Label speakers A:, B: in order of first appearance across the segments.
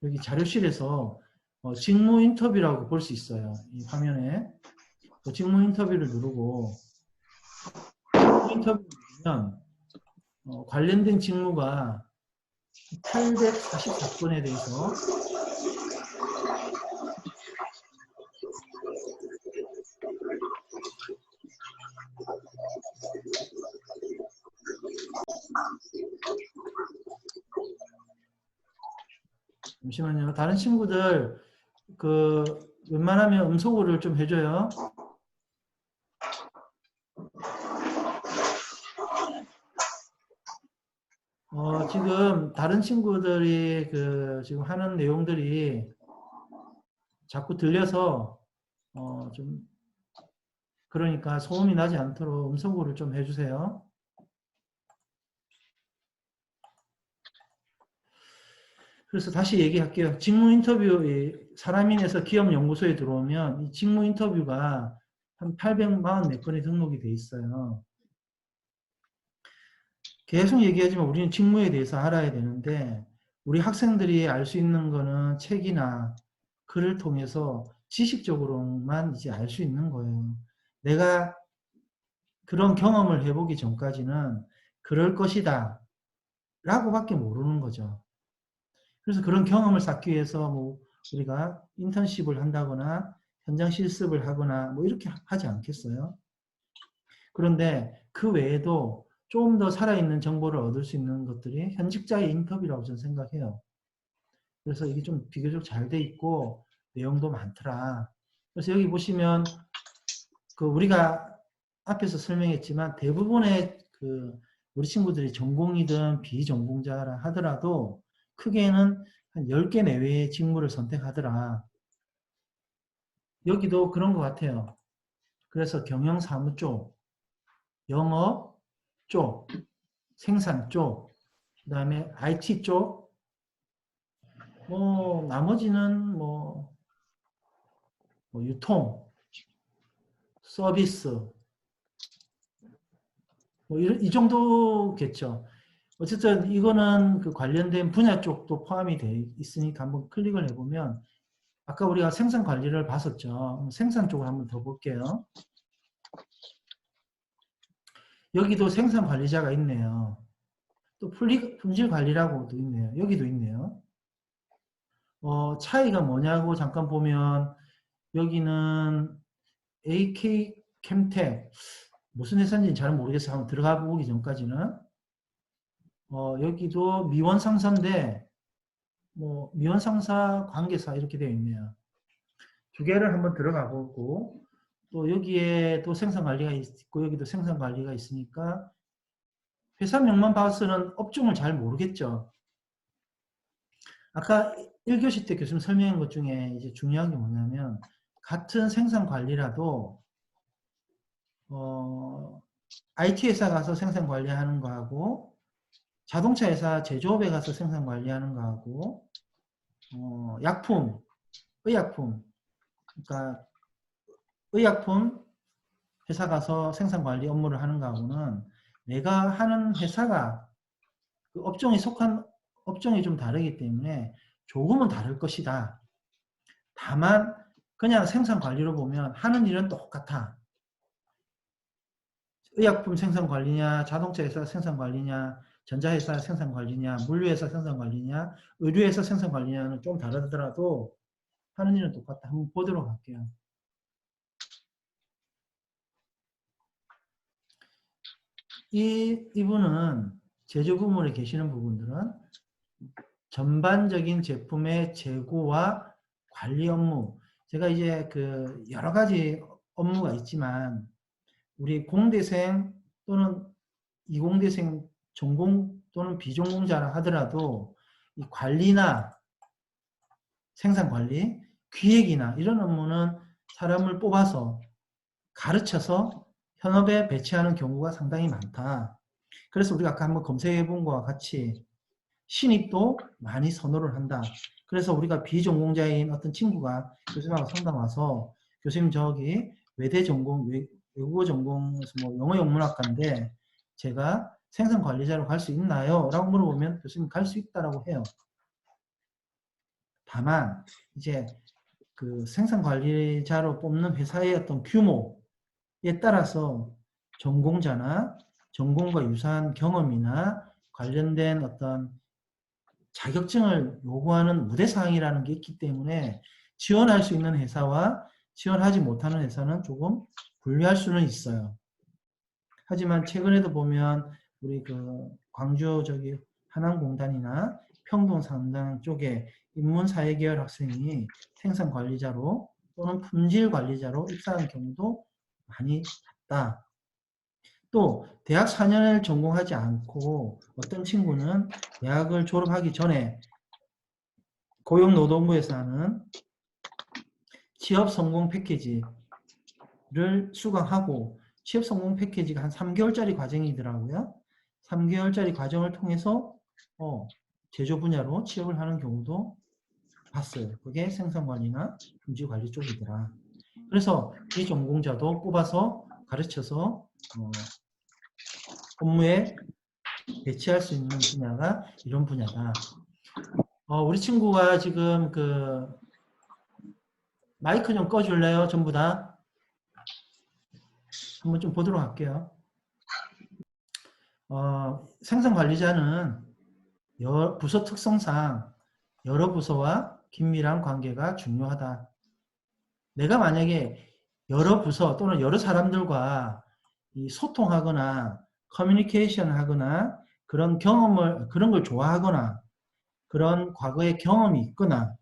A: 여기 자료실에서 직무 인터뷰라고 볼 수 있어요. 이 화면에 직무 인터뷰를 누르고 직무 인터뷰를 누르면 관련된 직무가 844건에 대해서 잠시만요. 다른 친구들 웬만하면 음소거를 좀 해줘요. 지금 다른 친구들이 지금 하는 내용들이 자꾸 들려서 좀 그러니까 소음이 나지 않도록 음소거를 좀 해주세요. 그래서 다시 얘기할게요. 직무 인터뷰, 사람인에서 기업연구소에 들어오면 이 직무 인터뷰가 한 844건이 등록이 돼 있어요. 계속 얘기하지만 우리는 직무에 대해서 알아야 되는데 우리 학생들이 알 수 있는 거는 책이나 글을 통해서 지식적으로만 이제 알 수 있는 거예요. 내가 그런 경험을 해보기 전까지는 그럴 것이다 라고밖에 모르는 거죠. 그래서 그런 경험을 쌓기 위해서 뭐 우리가 인턴십을 한다거나 현장 실습을 하거나 뭐 이렇게 하지 않겠어요? 그런데 그 외에도 좀 더 살아있는 정보를 얻을 수 있는 것들이 현직자의 인터뷰라고 저는 생각해요. 그래서 이게 좀 비교적 잘 돼 있고 내용도 많더라. 그래서 여기 보시면 우리가 앞에서 설명했지만 대부분의 우리 친구들이 전공이든 비전공자라 하더라도 크게는 한 10개 내외의 직무를 선택하더라. 여기도 그런 것 같아요. 그래서 경영사무 쪽, 영업 쪽, 생산 쪽, 그 다음에 IT 쪽, 나머지는 유통, 서비스, 이 정도겠죠. 어쨌든 이거는 관련된 분야 쪽도 포함이 돼 있으니까 한번 클릭을 해보면 아까 우리가 생산 관리를 봤었죠. 생산 쪽을 한번 더 볼게요. 여기도 생산 관리자가 있네요. 또 품질 관리라고도 있네요. 여기도 있네요. 차이가 뭐냐고 잠깐 보면 여기는 AK 캠텍 무슨 회사인지 잘 모르겠어요. 한번 들어가 보기 전까지는 여기도 미원 상사인데 미원 상사 관계사 이렇게 되어 있네요. 두 개를 한번 들어가 보고 또 여기에 또 생산 관리가 있고 여기도 생산 관리가 있으니까 회사명만 봐서는 업종을 잘 모르겠죠. 아까 1교시 때 교수님 설명한 것 중에 이제 중요한 게 뭐냐면 같은 생산 관리라도 IT 회사 가서 생산 관리하는 거하고 자동차 회사 제조업에 가서 생산 관리하는 거하고 약품, 의약품 그러니까 의약품 회사 가서 생산 관리 업무를 하는 거하고는 내가 하는 회사가 그 업종에 속한 업종이 좀 다르기 때문에 조금은 다를 것이다. 다만 그냥 생산 관리로 보면 하는 일은 똑같아. 의약품 생산 관리냐, 자동차 회사 생산 관리냐, 전자회사 생산 관리냐, 물류회사 생산 관리냐, 의류회사 생산 관리냐는 좀 다르더라도 하는 일은 똑같다. 한번 보도록 할게요. 이분은 제조 부문에 계시는 부분들은 전반적인 제품의 재고와 관리 업무. 제가 이제 여러 가지 업무가 있지만 우리 공대생 또는 이공대생 전공 또는 비전공자라 하더라도 이 관리나 생산관리, 기획이나 이런 업무는 사람을 뽑아서 가르쳐서 현업에 배치하는 경우가 상당히 많다. 그래서 우리가 아까 한번 검색해 본 것과 같이 신입도 많이 선호를 한다. 그래서 우리가 비전공자인 어떤 친구가 교수님하고 상담 와서 교수님 저기 외대 전공, 외국어 전공에서 영어 영문학과인데 제가 생산 관리자로 갈 수 있나요? 라고 물어보면 교수님 갈 수 있다라고 해요. 다만 이제 그 생산 관리자로 뽑는 회사의 어떤 규모에 따라서 전공자나 전공과 유사한 경험이나 관련된 어떤 자격증을 요구하는 우대사항이라는 게 있기 때문에 지원할 수 있는 회사와 지원하지 못하는 회사는 조금 분류할 수는 있어요. 하지만 최근에도 보면 우리 그 광주 저기 한남공단이나 평동 상당 쪽에 인문사회계열 학생이 생산관리자로 또는 품질관리자로 입사한 경우도 많이 봤다. 또 대학 4년을 전공하지 않고 어떤 친구는 대학을 졸업하기 전에 고용노동부에서 하는 취업 성공 패키지를 수강하고 취업 성공 패키지가 한 3개월짜리 과정이더라고요. 3개월짜리 과정을 통해서 제조 분야로 취업을 하는 경우도 봤어요. 그게 생산관리나 품질관리 쪽이더라. 그래서 이 전공자도 뽑아서 가르쳐서 업무에 배치할 수 있는 분야가 이런 분야다. 우리 친구가 지금 그 마이크 좀 꺼줄래요? 전부 다. 한번 좀 보도록 할게요. 생산관리자는 부서 특성상 여러 부서와 긴밀한 관계가 중요하다. 내가 만약에 여러 부서 또는 여러 사람들과 소통하거나 커뮤니케이션 하거나 그런 걸 좋아하거나 그런 과거의 경험이 있거나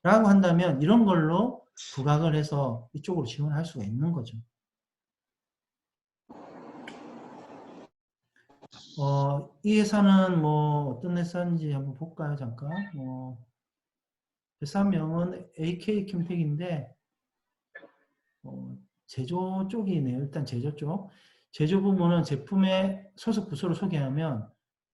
A: 라고 한다면 이런 걸로 부각을 해서 이쪽으로 지원할 수가 있는 거죠. 이 회사는 뭐 어떤 회사인지 한번 볼까요? 잠깐. 회사명은 AK 캠텍인데 제조 쪽이네요. 일단 제조 쪽. 제조 부문은 제품의 소속 부서를 소개하면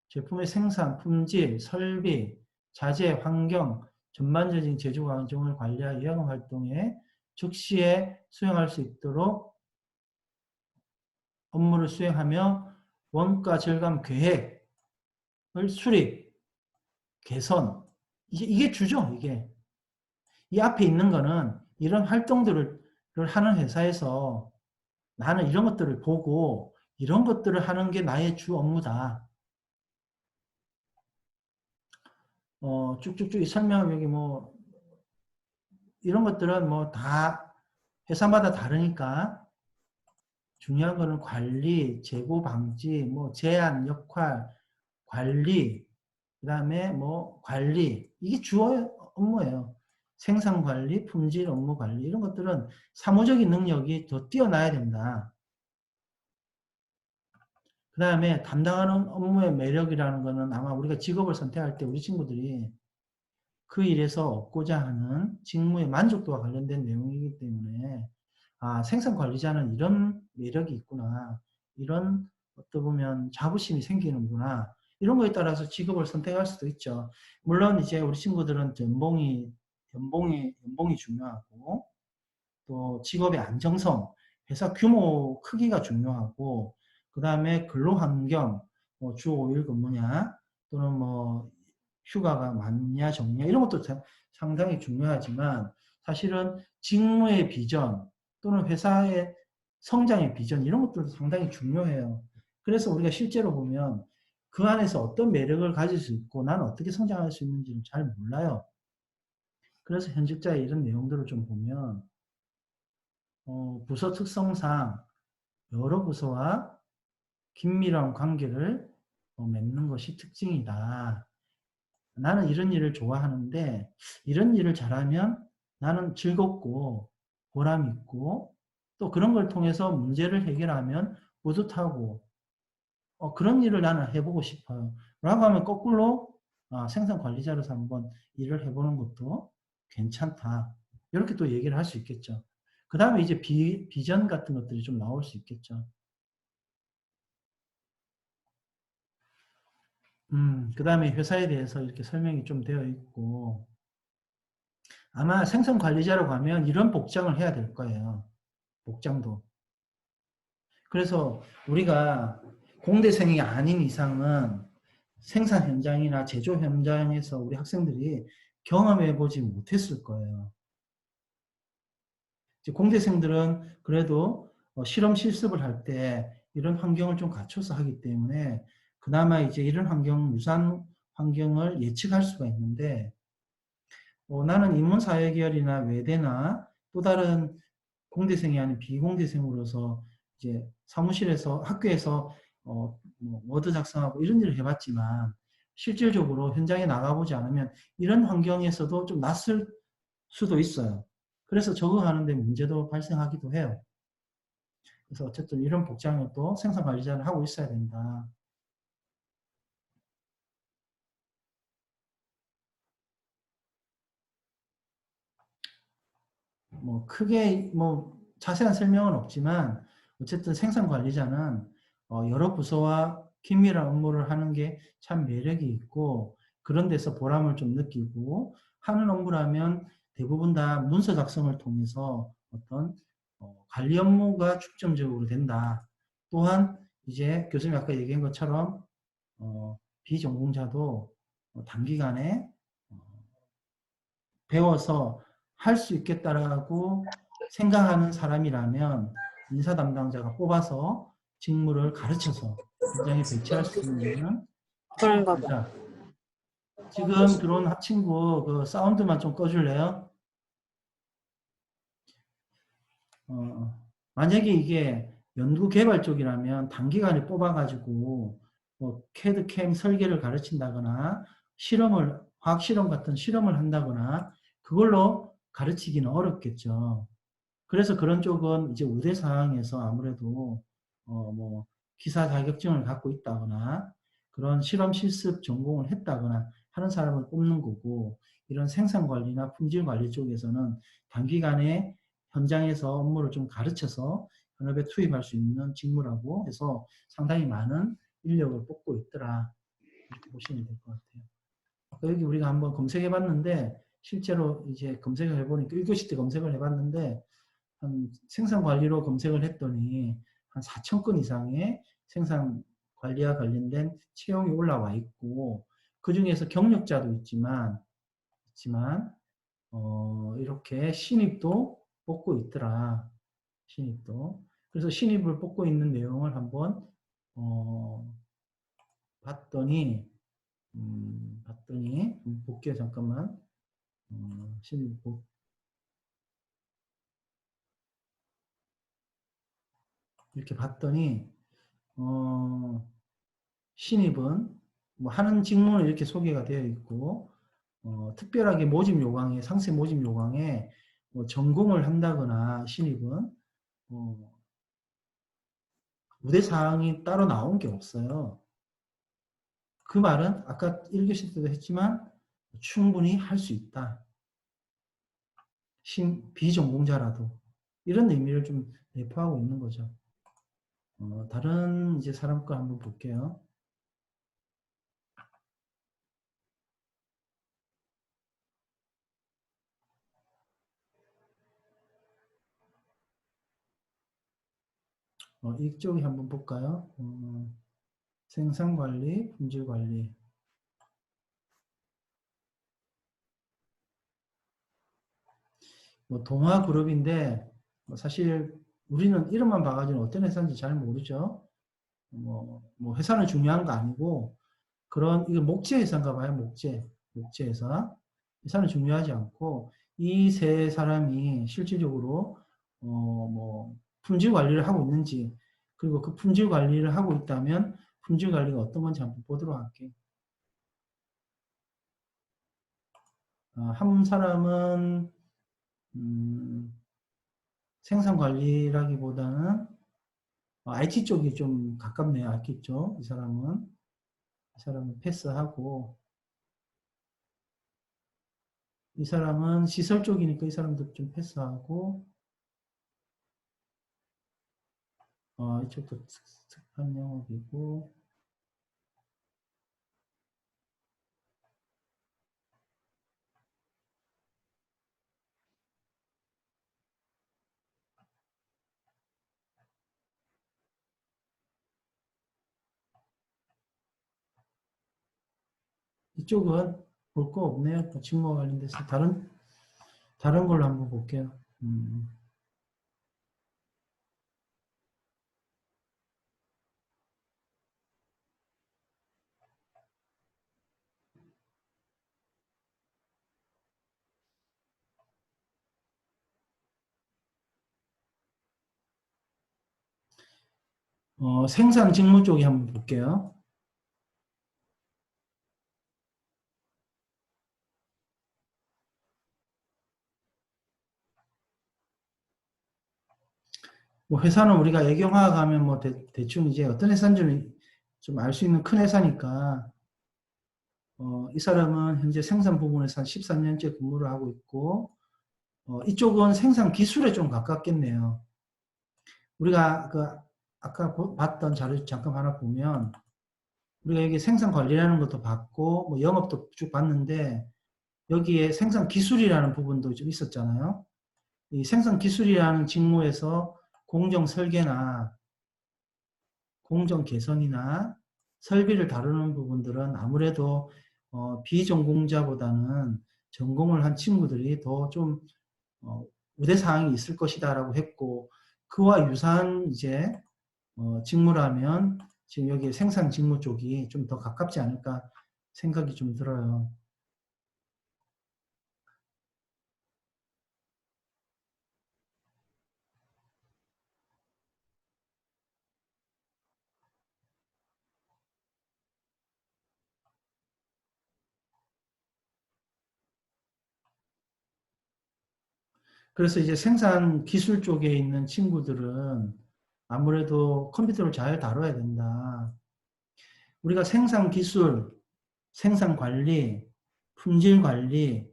A: 제품의 생산, 품질, 설비, 자재, 환경, 전반적인 제조 과정을 관리하여 영업 활동에 즉시에 수행할 수 있도록 업무를 수행하며 원가 절감 계획을 수립, 개선. 이게 주죠, 이게. 이 앞에 있는 거는 이런 활동들을 하는 회사에서 나는 이런 것들을 보고 이런 것들을 하는 게 나의 주 업무다. 쭉쭉쭉 설명 여기 뭐 이런 것들은 뭐 다 회사마다 다르니까 중요한 거는 관리, 재고 방지, 뭐 제한 역할, 관리, 그 다음에 뭐 관리 이게 주 업무예요. 생산 관리, 품질 업무 관리 이런 것들은 사무적인 능력이 더 뛰어나야 된다. 그 다음에 담당하는 업무의 매력이라는 거는 아마 우리가 직업을 선택할 때 우리 친구들이 그 일에서 얻고자 하는 직무의 만족도와 관련된 내용이기 때문에 생산관리자는 이런 매력이 있구나. 이런 어떻게 보면 자부심이 생기는구나. 이런 거에 따라서 직업을 선택할 수도 있죠. 물론 이제 우리 친구들은 연봉이 중요하고 또 직업의 안정성, 회사 규모 크기가 중요하고 그 다음에 근로환경, 주 5일 근무냐 또는 뭐 휴가가 많냐 적냐 이런 것도 상당히 중요하지만 사실은 직무의 비전 또는 회사의 성장의 비전 이런 것들도 상당히 중요해요. 그래서 우리가 실제로 보면 그 안에서 어떤 매력을 가질 수 있고 나는 어떻게 성장할 수 있는지를 잘 몰라요. 그래서 현직자의 이런 내용들을 좀 보면 부서 특성상 여러 부서와 긴밀한 관계를 맺는 것이 특징이다. 나는 이런 일을 좋아하는데 이런 일을 잘하면 나는 즐겁고 보람 있고 또 그런 걸 통해서 문제를 해결하면 뿌듯하고 그런 일을 나는 해보고 싶어요. 라고 하면 거꾸로 생산관리자로서 한번 일을 해보는 것도 괜찮다. 이렇게 또 얘기를 할 수 있겠죠. 그 다음에 이제 비전 같은 것들이 좀 나올 수 있겠죠. 그 다음에 회사에 대해서 이렇게 설명이 좀 되어 있고 아마 생산관리자로 가면 이런 복장을 해야 될 거예요. 복장도. 그래서 우리가 공대생이 아닌 이상은 생산 현장이나 제조 현장에서 우리 학생들이 경험해 보지 못했을 거예요. 이제 공대생들은 그래도 실험 실습을 할 때 이런 환경을 좀 갖춰서 하기 때문에 그나마 이제 이런 환경, 유사한 환경을 예측할 수가 있는데, 나는 인문사회 계열이나 외대나 또 다른 공대생이 아닌 비공대생으로서 이제 사무실에서 학교에서 뭐 워드 작성하고 이런 일을 해봤지만 실질적으로 현장에 나가보지 않으면 이런 환경에서도 좀 낯설 수도 있어요. 그래서 적응하는 데 문제도 발생하기도 해요. 그래서 어쨌든 이런 복장을 또 생산관리자는 하고 있어야 된다. 뭐 크게 뭐 자세한 설명은 없지만 어쨌든 생산관리자는 여러 부서와 긴밀한 업무를 하는 게 참 매력이 있고 그런 데서 보람을 좀 느끼고 하는 업무라면 대부분 다 문서 작성을 통해서 어떤 관리 업무가 중점적으로 된다. 또한 이제 교수님이 아까 얘기한 것처럼 비전공자도 단기간에 배워서 할 수 있겠다라고 생각하는 사람이라면 인사 담당자가 뽑아서 직무를 가르쳐서 현장에 배치할 수 있는
B: 그런가 봐.
A: 자, 지금 들어온 친구 그 사운드만 좀 꺼줄래요? 만약에 이게 연구개발 쪽이라면 단기간에 뽑아가지고 뭐 캐드 캠 설계를 가르친다거나 실험을 화학 실험 같은 실험을 한다거나 그걸로 가르치기는 어렵겠죠. 그래서 그런 쪽은 이제 우대 사항에서 아무래도 뭐 기사 자격증을 갖고 있다거나 그런 실험 실습 전공을 했다거나 하는 사람을 뽑는 거고 이런 생산 관리나 품질 관리 쪽에서는 단기간에 현장에서 업무를 좀 가르쳐서 현업에 투입할 수 있는 직무라고 해서 상당히 많은 인력을 뽑고 있더라. 이렇게 보시면 될 것 같아요. 여기 우리가 한번 검색해 봤는데 실제로 이제 검색을 해보니까 1교시 때 검색을 해봤는데 한 생산 관리로 검색을 했더니 한 4천 건 이상의 생산 관리와 관련된 채용이 올라와 있고 그 중에서 경력자도 있지만 이렇게 신입도 뽑고 있더라. 신입도. 그래서 신입을 뽑고 있는 내용을 한번 어, 봤더니 볼게요. 잠깐만. 신입 이렇게 봤더니 어, 신입은 뭐 하는 직무는 이렇게 소개가 되어 있고 특별하게 모집 요강에 상세 모집 요강에 뭐 전공을 한다거나 신입은 우대 사항이 따로 나온 게 없어요. 그 말은 아까 1교시 때도 했지만 충분히 할 수 있다. 비전공자라도 이런 의미를 좀 내포하고 있는 거죠. 다른 이제 사람 거 한번 볼게요. 이쪽에 한번 볼까요? 생산관리, 품질관리. 뭐 동화그룹인데 뭐 사실 우리는 이름만 봐가지고 어떤 회사인지 잘 모르죠. 뭐 회사는 중요한 거 아니고 그런 이거 목재 회사인가 봐요. 목재 회사. 회사는 중요하지 않고 이 세 사람이 실질적으로 뭐 품질 관리를 하고 있는지 그리고 그 품질 관리를 하고 있다면 품질 관리가 어떤 건지 한번 보도록 할게요. 한 사람은 생산 관리라기보다는 IT 쪽이 좀 가깝네요. IT 쪽. 이 사람은 패스하고 이 사람은 시설 쪽이니까 이 사람도 좀 패스하고 이쪽도 특판 영업이고 이쪽은 볼 거 없네요. 직무와 관련돼서 다른 걸로 한번 볼게요. 생산 직무 쪽에 한번 볼게요. 뭐 회사는 우리가 애경화 가면 뭐 대충 이제 어떤 회사인지 좀 알 수 있는 큰 회사니까 이 사람은 현재 생산 부분에서 한 13년째 근무를 하고 있고 이쪽은 생산 기술에 좀 가깝겠네요. 우리가 아까 봤던 자료 잠깐 하나 보면 우리가 여기 생산 관리라는 것도 봤고 뭐 영업도 쭉 봤는데 여기에 생산 기술이라는 부분도 좀 있었잖아요. 이 생산 기술이라는 직무에서 공정 설계나 공정 개선이나 설비를 다루는 부분들은 아무래도 비전공자보다는 전공을 한 친구들이 더 좀 우대사항이 있을 것이다라고 했고 그와 유사한 이제 직무라면 지금 여기 생산 직무 쪽이 좀 더 가깝지 않을까 생각이 좀 들어요. 그래서 이제 생산 기술 쪽에 있는 친구들은 아무래도 컴퓨터를 잘 다뤄야 된다. 우리가 생산 기술, 생산 관리, 품질 관리,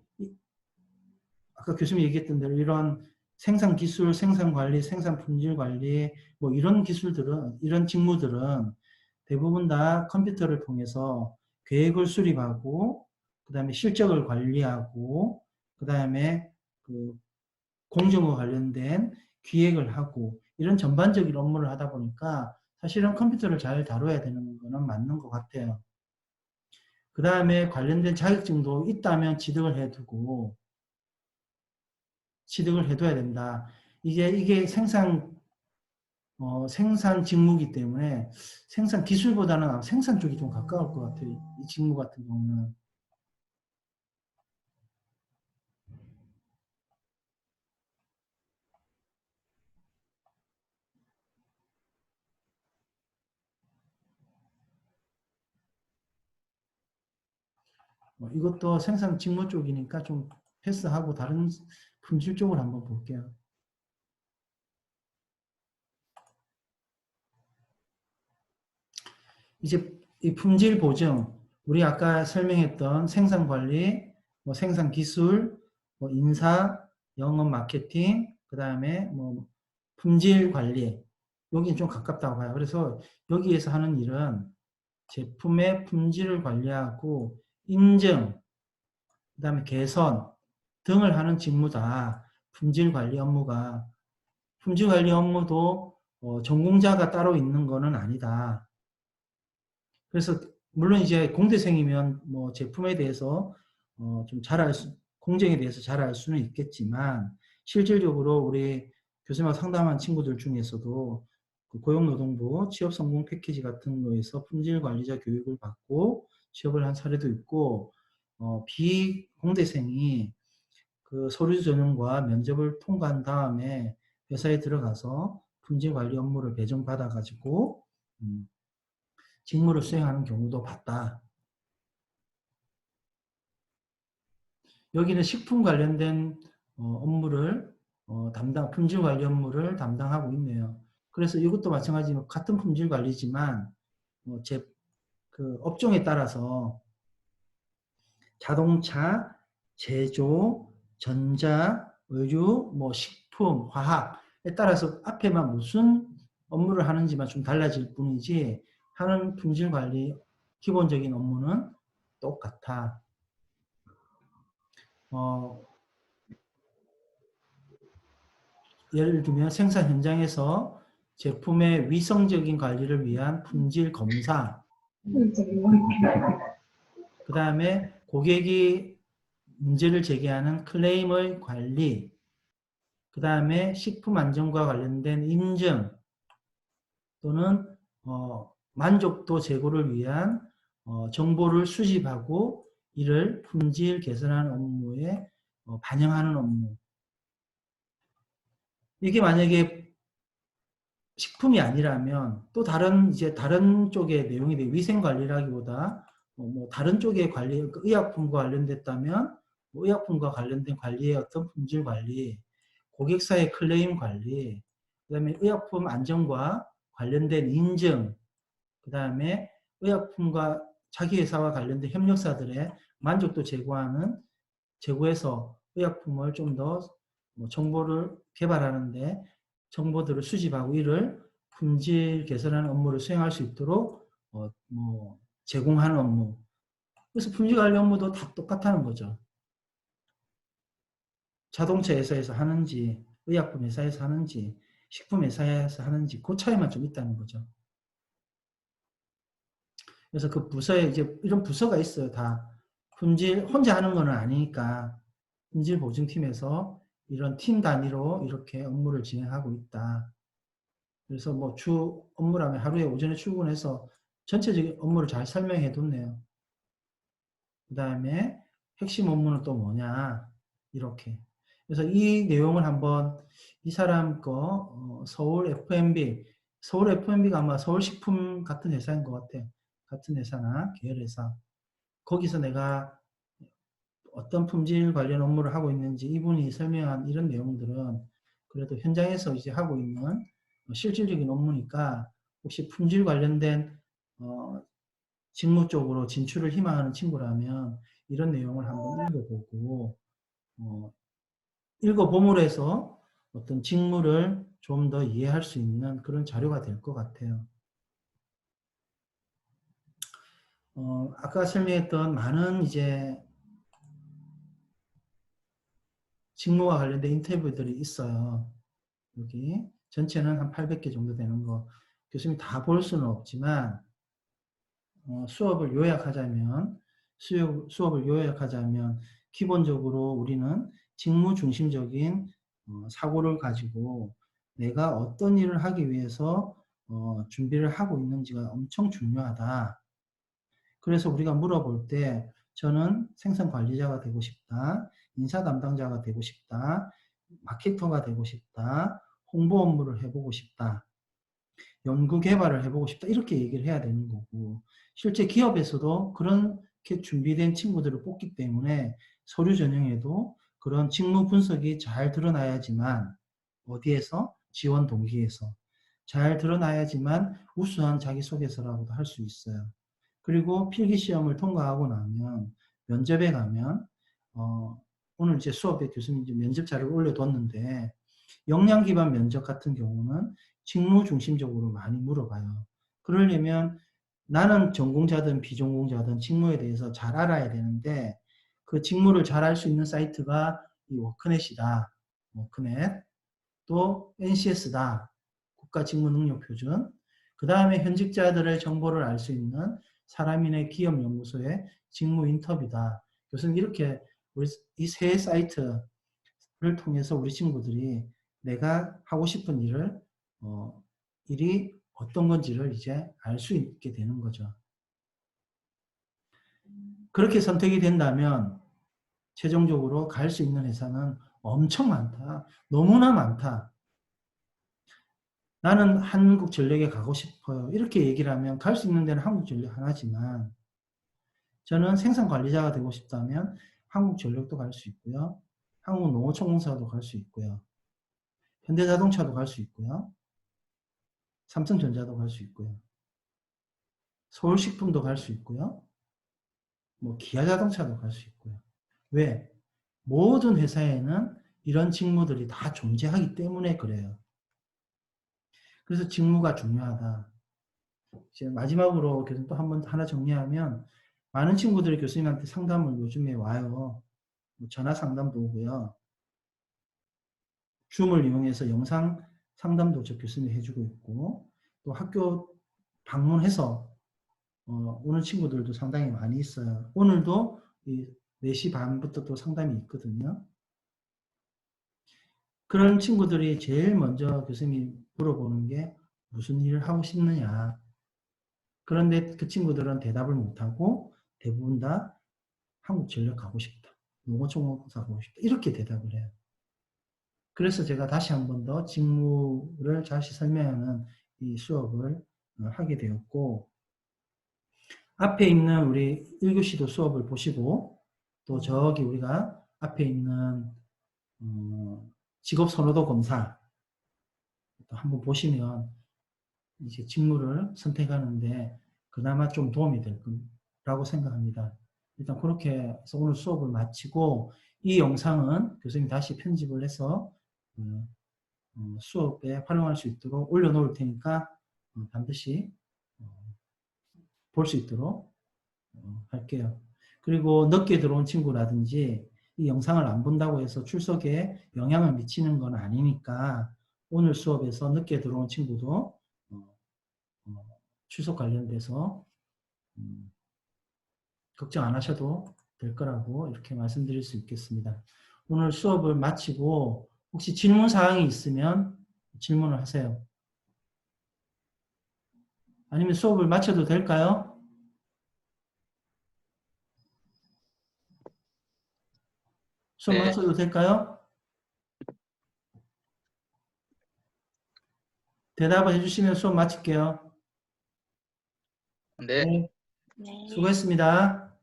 A: 아까 교수님이 얘기했던 대로 이런 생산 기술, 생산 관리, 생산 품질 관리, 뭐 이런 기술들은, 이런 직무들은 대부분 다 컴퓨터를 통해서 계획을 수립하고, 그 다음에 실적을 관리하고, 그 다음에 그 공정과 관련된 기획을 하고, 이런 전반적인 업무를 하다 보니까 사실은 컴퓨터를 잘 다뤄야 되는 거는 맞는 것 같아요. 그 다음에 관련된 자격증도 있다면 취득을 해둬야 된다. 이게 생산 직무이기 때문에 생산 기술보다는 생산 쪽이 좀 가까울 것 같아요. 이 직무 같은 경우는. 이것도 생산 직무 쪽이니까 좀 패스하고 다른 품질 쪽을 한번 볼게요. 이제 이 품질 보증, 우리 아까 설명했던 생산 관리, 뭐 생산 기술, 뭐 인사, 영업 마케팅, 그 다음에 뭐 품질 관리, 여기 좀 가깝다고 봐요. 그래서 여기에서 하는 일은 제품의 품질을 관리하고 인증, 그 다음에 개선 등을 하는 직무다. 품질 관리 업무가. 품질 관리 업무도 전공자가 따로 있는 거는 아니다. 그래서 물론 이제 공대생이면 뭐 제품에 대해서 좀 공정에 대해서 잘 알 수는 있겠지만 실질적으로 우리 교수님하고 상담한 친구들 중에서도 그 고용노동부 취업성공 패키지 같은 거에서 품질관리자 교육을 받고 취업을 한 사례도 있고 비공대생이 그 서류 전형과 면접을 통과한 다음에 회사에 들어가서 품질관리 업무를 배정받아 가지고 직무를 수행하는 경우도 봤다. 여기는 식품 관련된 업무를 품질 관리 업무를 담당하고 있네요. 그래서 이것도 마찬가지로 같은 품질 관리지만 그 업종에 따라서 자동차, 제조, 전자, 의류, 뭐 식품, 화학에 따라서 앞에만 무슨 업무를 하는지만 좀 달라질 뿐이지 하는 품질 관리 기본적인 업무는 똑같아. 예를 들면 생산 현장에서 제품의 위성적인 관리를 위한 품질 검사, 그 다음에 고객이 문제를 제기하는 클레임의 관리, 그 다음에 식품 안전과 관련된 인증 또는 만족도 제고를 위한 정보를 수집하고 이를 품질 개선하는 업무에 반영하는 업무. 이게 만약에 식품이 아니라면 또 다른 쪽의 내용이 위생 관리라기보다 뭐 다른 쪽의 관리, 의약품과 관련됐다면 뭐 의약품과 관련된 관리의 어떤 품질 관리, 고객사의 클레임 관리, 그다음에 의약품 안전과 관련된 인증, 그다음에 의약품과 자기 회사와 관련된 협력사들의 만족도 제고해서 의약품을 좀 더 정보를 개발하는데 정보들을 수집하고 이를 품질 개선하는 업무를 수행할 수 있도록 제공하는 업무. 그래서 품질 관리 업무도 다 똑같다는 거죠. 자동차 회사에서 하는지, 의약품 회사에서 하는지, 식품 회사에서 하는지 그 차이만 좀 있다는 거죠. 그래서 그 부서에 이제 이런 부서가 있어요. 다 품질 혼자 하는 거는 아니니까 품질 보증팀에서 이런 팀 단위로 이렇게 업무를 진행하고 있다. 그래서 뭐 주 업무라면 하루에 오전에 출근해서 전체적인 업무를 잘 설명해 뒀네요. 그 다음에 핵심 업무는 또 뭐냐 이렇게. 그래서 이 내용을 한번 이 사람 거 서울 FMB가 아마 서울식품 같은 회사인 것 같아요. 같은 회사나 계열회사. 거기서 내가 어떤 품질 관련 업무를 하고 있는지 이분이 설명한 이런 내용들은 그래도 현장에서 이제 하고 있는 실질적인 업무니까 혹시 품질 관련된 직무 쪽으로 진출을 희망하는 친구라면 이런 내용을 한번 읽어보고 읽어봄으로 해서 어떤 직무를 좀 더 이해할 수 있는 그런 자료가 될 것 같아요. 아까 설명했던 많은 이제 직무와 관련된 인터뷰들이 있어요. 여기 전체는 한 800개 정도 되는 거 교수님이 다 볼 수는 없지만 수업을 요약하자면 기본적으로 우리는 직무 중심적인 사고를 가지고 내가 어떤 일을 하기 위해서 준비를 하고 있는지가 엄청 중요하다. 그래서 우리가 물어볼 때 저는 생산 관리자가 되고 싶다. 인사 담당자가 되고 싶다. 마케터가 되고 싶다. 홍보 업무를 해보고 싶다. 연구 개발을 해보고 싶다. 이렇게 얘기를 해야 되는 거고 실제 기업에서도 그렇게 준비된 친구들을 뽑기 때문에 서류 전형에도 그런 직무 분석이 잘 드러나야지만 어디에서? 지원 동기에서 잘 드러나야지만 우수한 자기소개서라고도 할 수 있어요. 그리고 필기시험을 통과하고 나면 면접에 가면 오늘 이제 수업에 교수님 이제 면접 자료를 올려뒀는데 역량 기반 면접 같은 경우는 직무 중심적으로 많이 물어봐요. 그러려면 나는 전공자든 비전공자든 직무에 대해서 잘 알아야 되는데 그 직무를 잘 알 수 있는 사이트가 이 워크넷이다. 워크넷. 또 NCS다. 국가직무능력표준. 그 다음에 현직자들의 정보를 알 수 있는 사람인의 기업연구소의 직무 인터뷰다. 교수님 이렇게 이 세 사이트를 통해서 우리 친구들이 내가 하고 싶은 일이 어떤 건지를 이제 알 수 있게 되는 거죠. 그렇게 선택이 된다면 최종적으로 갈 수 있는 회사는 엄청 많다. 너무나 많다. 나는 한국전력에 가고 싶어요. 이렇게 얘기를 하면 갈 수 있는 데는 한국전력 하나지만 저는 생산관리자가 되고 싶다면 한국전력도 갈 수 있고요. 한국농어촌공사도 갈 수 있고요. 현대자동차도 갈 수 있고요. 삼성전자도 갈 수 있고요. 서울식품도 갈 수 있고요. 뭐 기아자동차도 갈 수 있고요. 왜? 모든 회사에는 이런 직무들이 다 존재하기 때문에 그래요. 그래서 직무가 중요하다. 이제 마지막으로 교수님 또 한번 하나 정리하면 많은 친구들이 교수님한테 상담을 요즘에 와요. 전화 상담도 오고요. 줌을 이용해서 영상 상담도 저 교수님이 해주고 있고 또 학교 방문해서 오는 친구들도 상당히 많이 있어요. 오늘도 이 4시 반부터 또 상담이 있거든요. 그런 친구들이 제일 먼저 교수님이 물어보는 게 무슨 일을 하고 싶느냐. 그런데 그 친구들은 대답을 못하고 대부분 다 한국전력 가고 싶다. 농어촌공사 가고 싶다. 이렇게 대답을 해요. 그래서 제가 다시 한 번 더 직무를 다시 설명하는 이 수업을 하게 되었고, 앞에 있는 우리 1교시도 수업을 보시고, 또 저기 우리가 앞에 있는 직업선호도 검사 또 한번 보시면 이제 직무를 선택하는데 그나마 좀 도움이 될 거라고 생각합니다. 일단 그렇게 해서 오늘 수업을 마치고 이 영상은 교수님이 다시 편집을 해서 수업에 활용할 수 있도록 올려놓을 테니까 반드시 볼 수 있도록 할게요. 그리고 늦게 들어온 친구라든지 이 영상을 안 본다고 해서 출석에 영향을 미치는 건 아니니까 오늘 수업에서 늦게 들어온 친구도 출석 관련돼서 걱정 안 하셔도 될 거라고 이렇게 말씀드릴 수 있겠습니다. 오늘 수업을 마치고 혹시 질문 사항이 있으면 질문을 하세요. 아니면 수업을 마쳐도 될까요? 수업
B: 네.
A: 마쳐도 될까요? 대답을 해주시면 수업 마칠게요.
B: 네.
A: 네,
C: 네,
A: 수고했습니다.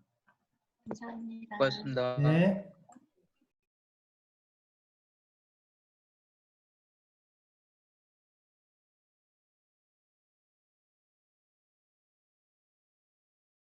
C: 감사합니다.
B: 고맙습니다.
A: 네.